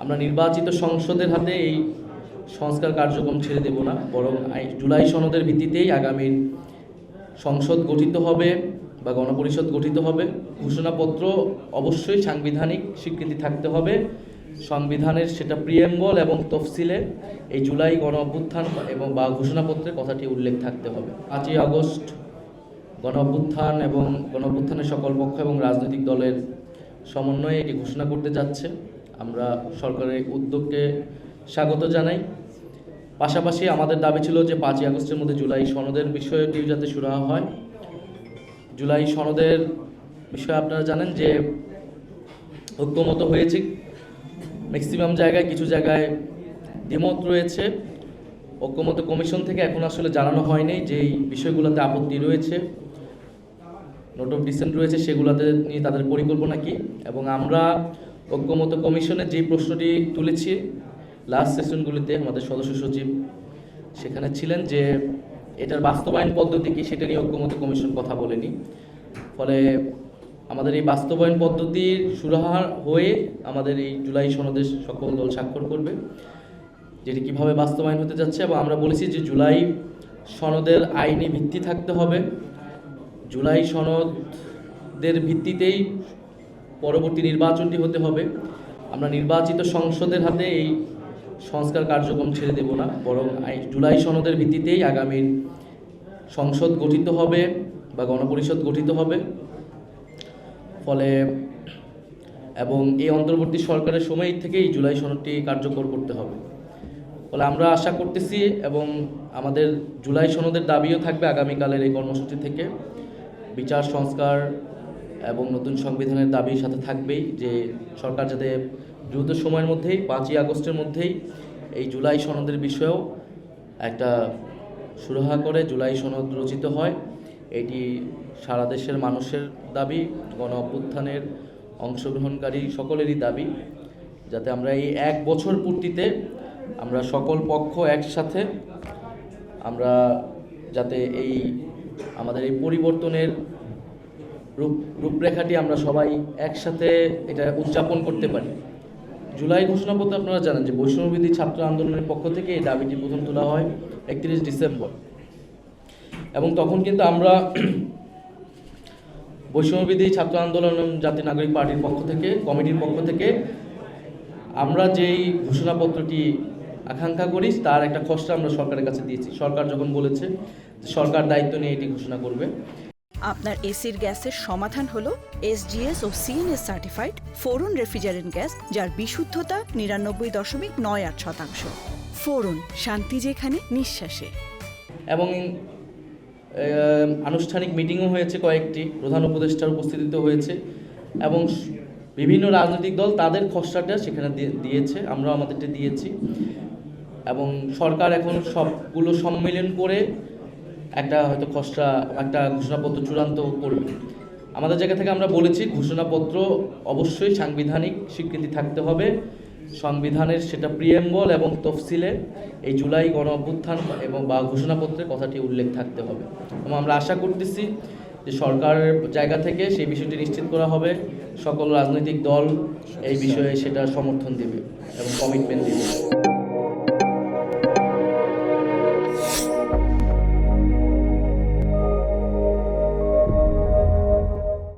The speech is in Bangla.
আমরা নির্বাচিত সংসদের হাতে এই সংস্কার কার্যক্রম ছেড়ে দেব না, বরং জুলাই সনদের ভিত্তিতেই আগামীর সংসদ গঠিত হবে বা গণপরিষদ গঠিত হবে। ঘোষণাপত্র অবশ্যই সাংবিধানিক স্বীকৃতি থাকতে হবে, সংবিধানের সেটা প্রিয়েম্বল এবং তফসিলে এই জুলাই গণ অভ্যুত্থান এবং বা ঘোষণাপত্রের কথাটি উল্লেখ থাকতে হবে। 5ই আগস্ট গণ অভ্যুত্থান এবং গণ অভ্যুত্থানের সকল পক্ষ এবং রাজনৈতিক দলের সমন্বয়ে এটি ঘোষণা করতে যাচ্ছে। আমরা সরকারের উদ্যোগকে স্বাগত জানাই। পাশাপাশি আমাদের দাবি ছিল যে 5ই আগস্টের মধ্যে জুলাই সনদের বিষয়টি যাতে সুরাহা হয়। জুলাই সনদের বিষয়ে আপনারা জানেন যে ঐক্যমত হয়েছে ম্যাক্সিমাম জায়গায়, কিছু জায়গায় দ্বিমত রয়েছে। ঐক্যমত কমিশন থেকে এখন আসলে জানানো হয়নি যে এই বিষয়গুলোতে আপত্তি রয়েছে, নোট অফ ডিসেন্ট রয়েছে, সেগুলোতে নিয়ে তাদের পরিকল্পনা কী। এবং আমরা ঐক্যমত কমিশনের যে প্রশ্নটি তুলেছি লাস্ট সেশনগুলিতে, আমাদের সদস্য সচিব সেখানে ছিলেন, যে এটার বাস্তবায়ন পদ্ধতি কী সেটা নিয়ে ঐক্যমত কমিশন কথা বলেনি। ফলে আমাদের এই বাস্তবায়ন পদ্ধতির সুরাহা হয়ে আমাদের এই জুলাই সনদে সকল দল স্বাক্ষর করবে, যেটি কীভাবে বাস্তবায়ন হতে যাচ্ছে। এবং আমরা বলেছি যে জুলাই সনদের আইনি ভিত্তি থাকতে হবে, জুলাই সনদের ভিত্তিতেই পরবর্তী নির্বাচনটি হতে হবে। আমরা নির্বাচিত সংসদের হাতে এই সংস্কার কার্যক্রম ছেড়ে দেব না, বরং জুলাই সনদের ভিত্তিতেই আগামীর সংসদ গঠিত হবে বা গণপরিষদ গঠিত হবে। ফলে এবং এই অন্তর্বর্তী সরকারের সময় থেকেই জুলাই সনদটি কার্যকর করতে হবে। ফলে আমরা আশা করতেছি এবং আমাদের জুলাই সনদের দাবিও থাকবে আগামীকালের এই কর্মসূচি থেকে। বিচার সংস্কার এবং নতুন সংবিধানের দাবির সাথে থাকবেই যে সরকার যাতে দ্রুত সময়ের মধ্যেই 5ই আগস্টের মধ্যেই এই জুলাই সনদের বিষয়েও একটা সুরাহা করে জুলাই সনদ রচিত হয়। এটি সারা দেশের মানুষের দাবি, গণ অভ্যুত্থানের অংশগ্রহণকারী সকলেরই দাবি, যাতে আমরা এই 1 বছর পূর্তিতে আমরা সকল পক্ষ একসাথে আমরা যাতে এই আমাদের এই পরিবর্তনের রূপরেখাটি আমরা সবাই একসাথে এটা উদযাপন করতে পারি। জুলাই ঘোষণাপত্র আপনারা জানেন যে বৈষম্যবিরোধী ছাত্র আন্দোলনের পক্ষ থেকে এই দাবিটি প্রথম তোলা হয় 31 ডিসেম্বর, এবং তখন কিন্তু আমরা বৈষম্যবিরোধী ছাত্র আন্দোলন জাতীয় নাগরিক পার্টির পক্ষ থেকে, কমিটির পক্ষ থেকে আমরা যেই ঘোষণাপত্রটি আকাঙ্ক্ষা করি তার একটা খসড়া আমরা সরকারের কাছে দিয়েছি। সরকার যখন বলেছে সরকার দায়িত্ব নিয়ে এটি ঘোষণা করবে। আপনার এসির গ্যাসের সমাধান হলো এসজিএস ও সিএনএস সার্টিফাইড ফোরন রেফ্রিজারেন্ট গ্যাস, যার বিশুদ্ধতা 99.98%। ফোরন, শান্তি যেখানে, নিঃশ্বাসে। এবং আনুষ্ঠানিক মিটিংও হয়েছে, কয়েকটি প্রধান উপদেষ্টার উপস্থিতিতে হয়েছে এবং বিভিন্ন রাজনৈতিক দল তাদের খসড়াটা সেখানে দিয়েছে, আমরাও আমাদেরটা দিয়েছি। এবং সরকার এখন সবগুলো সম্মিলন করে একটা হয়তো খসড়া, একটা ঘোষণাপত্র চূড়ান্ত করবে। আমাদের জায়গা থেকে আমরা বলেছি ঘোষণাপত্র অবশ্যই সাংবিধানিক স্বীকৃতি থাকতে হবে, সংবিধানের সেটা প্রিয়েম্বল এবং তফসিলে এই জুলাই গণ অভ্যুত্থান এবং বা ঘোষণাপত্রের কথাটি উল্লেখ থাকতে হবে। এবং আমরা আশা করতেছি যে সরকারের জায়গা থেকে সেই বিষয়টি নিশ্চিত করা হবে, সকল রাজনৈতিক দল এই বিষয়ে সেটা সমর্থন দেবে এবং কমিটমেন্ট দেবে।